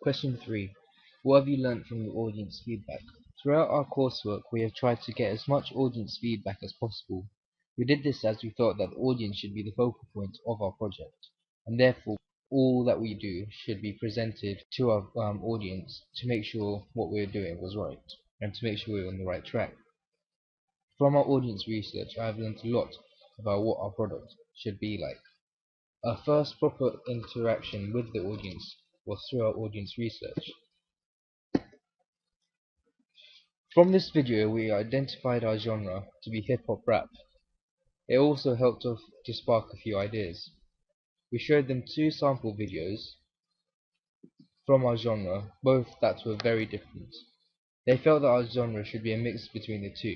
Question 3. What have you learnt from the audience feedback? Throughout our coursework, we have tried to get as much audience feedback as possible. We did this as we thought that the audience should be the focal point of our project, and therefore all that we do should be presented to our audience to make sure what we're doing was right, and to make sure we're on the right track. From our audience research, I have learned a lot about what our product should be like. Our first proper interaction with the audience was through our audience research. From this video we identified our genre to be hip-hop rap. It also helped us to spark a few ideas. We showed them 2 sample videos from our genre, both that were very different. They felt that our genre should be a mix between the two.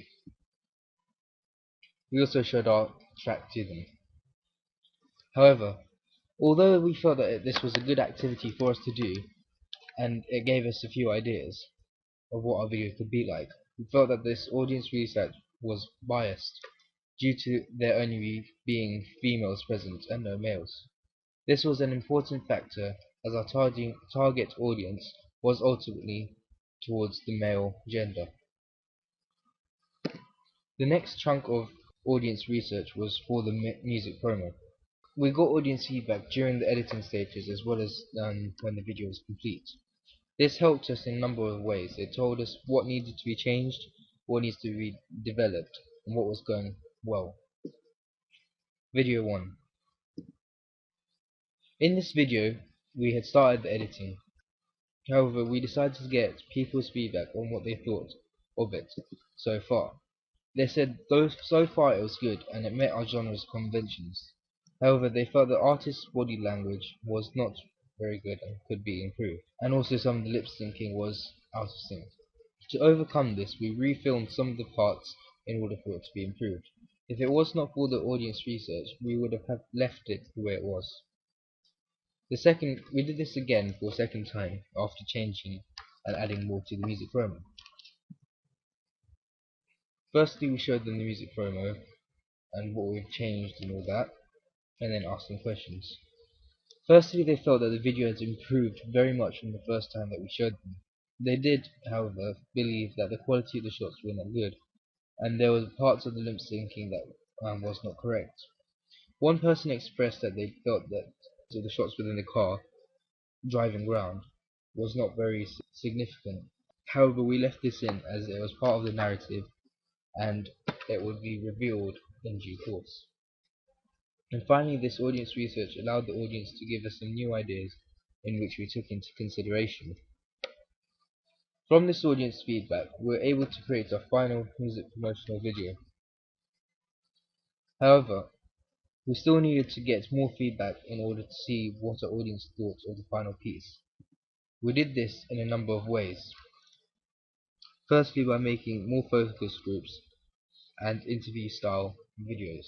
We also showed our track to them. However, although we felt that this was a good activity for us to do, and it gave us a few ideas of what our video could be like, we felt that this audience research was biased due to there only being females present and no males. This was an important factor as our target audience was ultimately towards the male gender. The next chunk of audience research was for the music promo. We got audience feedback during the editing stages as well as when the video was complete. This helped us in a number of ways. It told us what needed to be changed, what needs to be developed, and what was going well. Video 1. In this video, we had started the editing. However, we decided to get people's feedback on what they thought of it so far. They said so far it was good and it met our genre's conventions. However, they felt the artist's body language was not very good and could be improved, and also some of the lip syncing was out of sync. To overcome this, we refilmed some of the parts in order for it to be improved. If it was not for the audience research, we would have left it the way it was. We did this again for a second time after changing and adding more to the music promo. Firstly, we showed them the music promo and what we've changed and all that, and then asked them questions. Firstly, they felt that the video had improved very much from the first time that we showed them. They did, however, believe that the quality of the shots were not good, and there were parts of the lip syncing that was not correct. One person expressed that they felt that the shots within the car, driving round, was not very significant. However, we left this in as it was part of the narrative, and it would be revealed in due course. And finally, this audience research allowed the audience to give us some new ideas in which we took into consideration. From this audience feedback, we were able to create our final music promotional video. However, we still needed to get more feedback in order to see what our audience thought of the final piece. We did this in a number of ways. Firstly, by making more focus groups and interview style videos.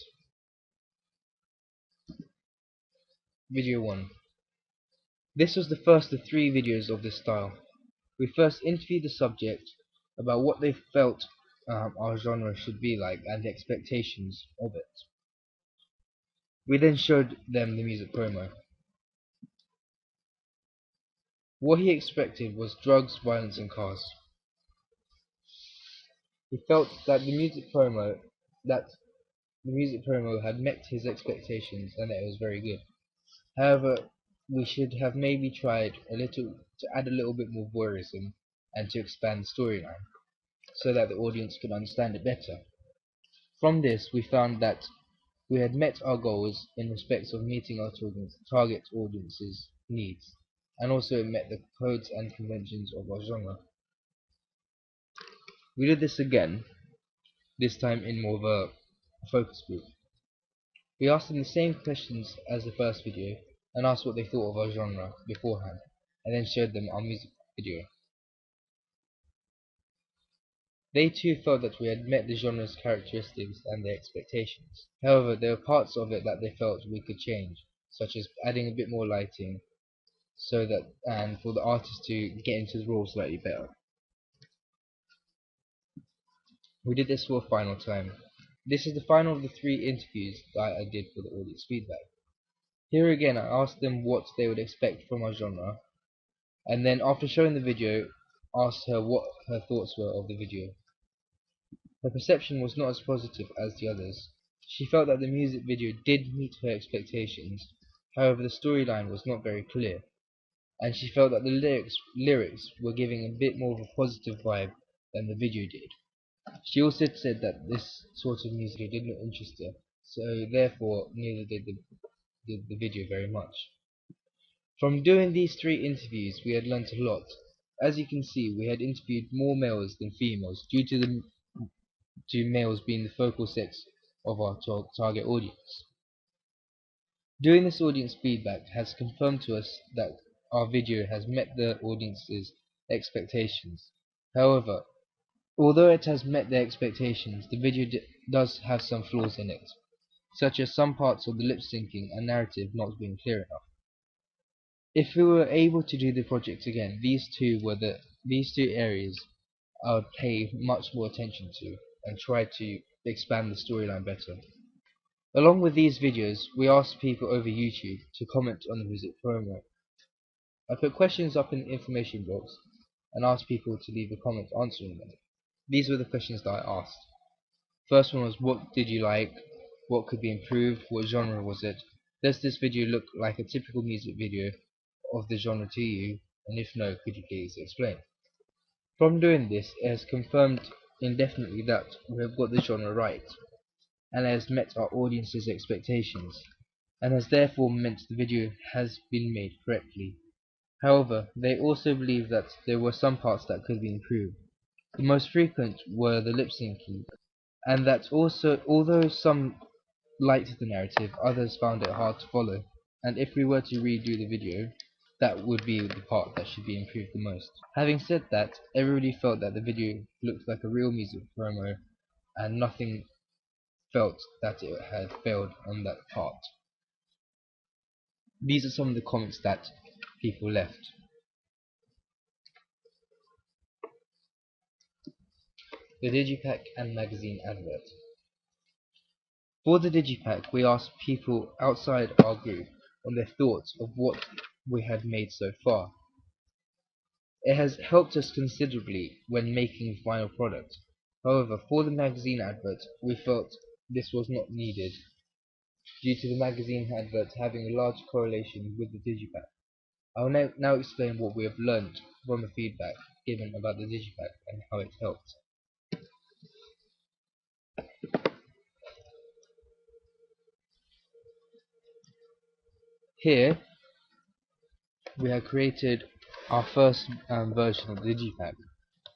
Video 1. This was the first of 3 videos of this style. We first interviewed the subject about what they felt our genre should be like and the expectations of it. We then showed them the music promo. What he expected was drugs, violence and cars. He felt that the music promo had met his expectations and that it was very good. However, we should have maybe tried to add a little bit more voyeurism and to expand the storyline so that the audience could understand it better. From this, we found that we had met our goals in respect of meeting our target audience's needs, and also it met the codes and conventions of our genre. We did this again, this time in more of a focus group. We asked them the same questions as the first video, and asked what they thought of our genre beforehand, and then showed them our music video. They too felt that we had met the genre's characteristics and their expectations. However, there were parts of it that they felt we could change, such as adding a bit more lighting, and for the artist to get into the role slightly better. We did this for a final time. This is the final of the 3 interviews that I did for the audience feedback. Here again I asked them what they would expect from our genre, and then after showing the video, asked her what her thoughts were of the video. Her perception was not as positive as the others. She felt that the music video did meet her expectations, however the storyline was not very clear, and she felt that the lyrics were giving a bit more of a positive vibe than the video did. She also said that this sort of music did not interest her, so therefore neither did the video very much. From doing these 3 interviews we had learnt a lot. As you can see, we had interviewed more males than females due to males being the focal sex of our target audience. Doing this audience feedback has confirmed to us that our video has met the audience's expectations. However, although it has met their expectations, the video does have some flaws in it, such as some parts of the lip syncing and narrative not being clear enough. If we were able to do the project again, these two areas I would pay much more attention to and try to expand the storyline better. Along with these videos, we asked people over YouTube to comment on the music promo. I put questions up in the information box and asked people to leave a comment answering them. These were the questions that I asked. First one was, what did you like? What could be improved? What genre was it? Does this video look like a typical music video of the genre to you? And if no, could you please explain? From doing this, it has confirmed indefinitely that we have got the genre right, and it has met our audience's expectations, and has therefore meant the video has been made correctly. However, they also believe that there were some parts that could be improved. The most frequent were the lip syncing, and that also, although some liked the narrative, others found it hard to follow, and if we were to redo the video, that would be the part that should be improved the most. Having said that, everybody felt that the video looked like a real music promo, and nothing felt that it had failed on that part. These are some of the comments that people left. The Digipack and magazine advert. For the Digipack, we asked people outside our group on their thoughts of what we had made so far. It has helped us considerably when making the final product. However, for the magazine advert, we felt this was not needed, due to the magazine advert having a large correlation with the Digipack. I will now explain what we have learnt from the feedback given about the Digipack and how it helped. Here, we have created our first version of the Digipack.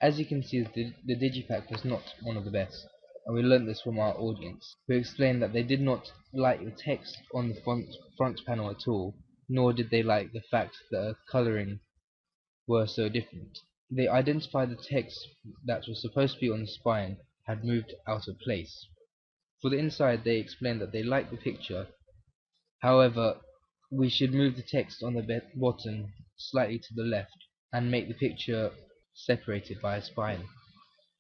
As you can see, the Digipack was not one of the best, and we learnt this from our audience, who explained that they did not like the text on the front panel at all, nor did they like the fact that the colouring were so different. They identified the text that was supposed to be on the spine had moved out of place. For the inside, they explained that they liked the picture, however, we should move the text on the bottom slightly to the left and make the picture separated by a spine.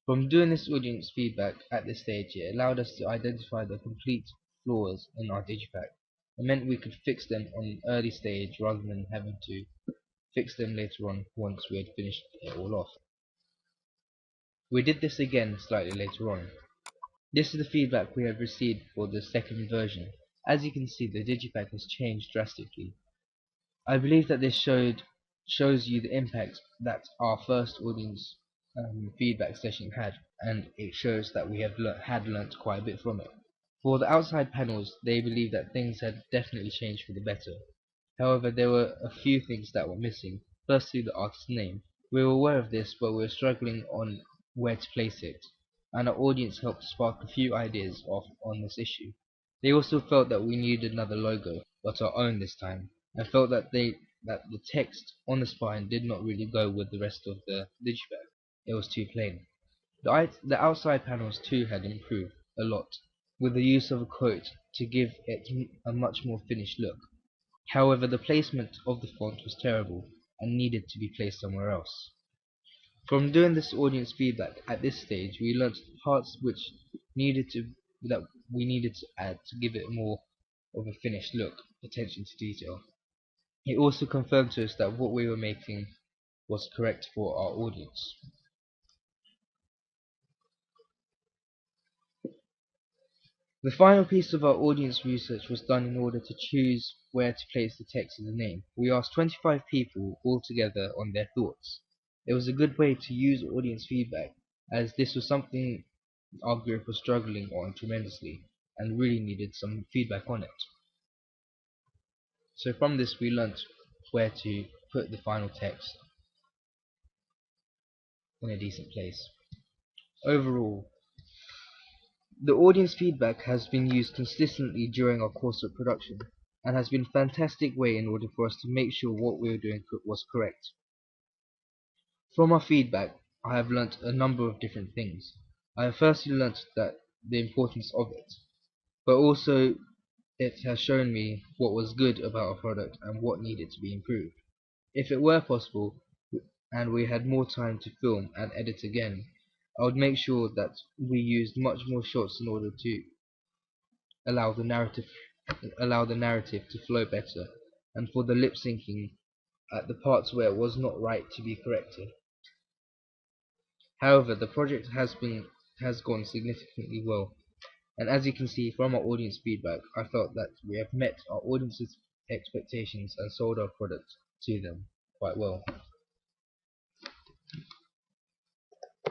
From doing this audience feedback at this stage, it allowed us to identify the complete flaws in our Digipack. It meant we could fix them on an early stage rather than having to fix them later on once we had finished it all off. We did this again slightly later on. This is the feedback we have received for the second version. As you can see, the Digipack has changed drastically. I believe that this shows you the impact that our first audience feedback session had, and it shows that we have learnt quite a bit from it. For the outside panels, they believe that things had definitely changed for the better. However, there were a few things that were missing. Firstly, the artist's name. We were aware of this, but we were struggling on where to place it, and our audience helped spark a few ideas on this issue. They also felt that we needed another logo, but our own this time, and felt that the text on the spine did not really go with the rest of the Digipack. It was too plain. The outside panels too had improved a lot, with the use of a quote to give it a much more finished look. However, the placement of the font was terrible and needed to be placed somewhere else. From doing this audience feedback at this stage, we learnt parts that we needed to add to give it more of a finished look, attention to detail. It also confirmed to us that what we were making was correct for our audience. The final piece of our audience research was done in order to choose where to place the text of the name. We asked 25 people altogether on their thoughts. It was a good way to use audience feedback, as this was something our group was struggling on tremendously and really needed some feedback on it. So from this we learnt where to put the final text in a decent place. Overall, the audience feedback has been used consistently during our course of production and has been a fantastic way in order for us to make sure what we were doing was correct. From our feedback, I have learnt a number of different things. I have firstly learnt that the importance of it, but also it has shown me what was good about our product and what needed to be improved. If it were possible and we had more time to film and edit again, I would make sure that we used much more shots in order to allow the narrative to flow better, and for the lip syncing at the parts where it was not right to be corrected. However, the project has gone significantly well, and as you can see from our audience feedback, I felt that we have met our audience's expectations and sold our product to them quite well.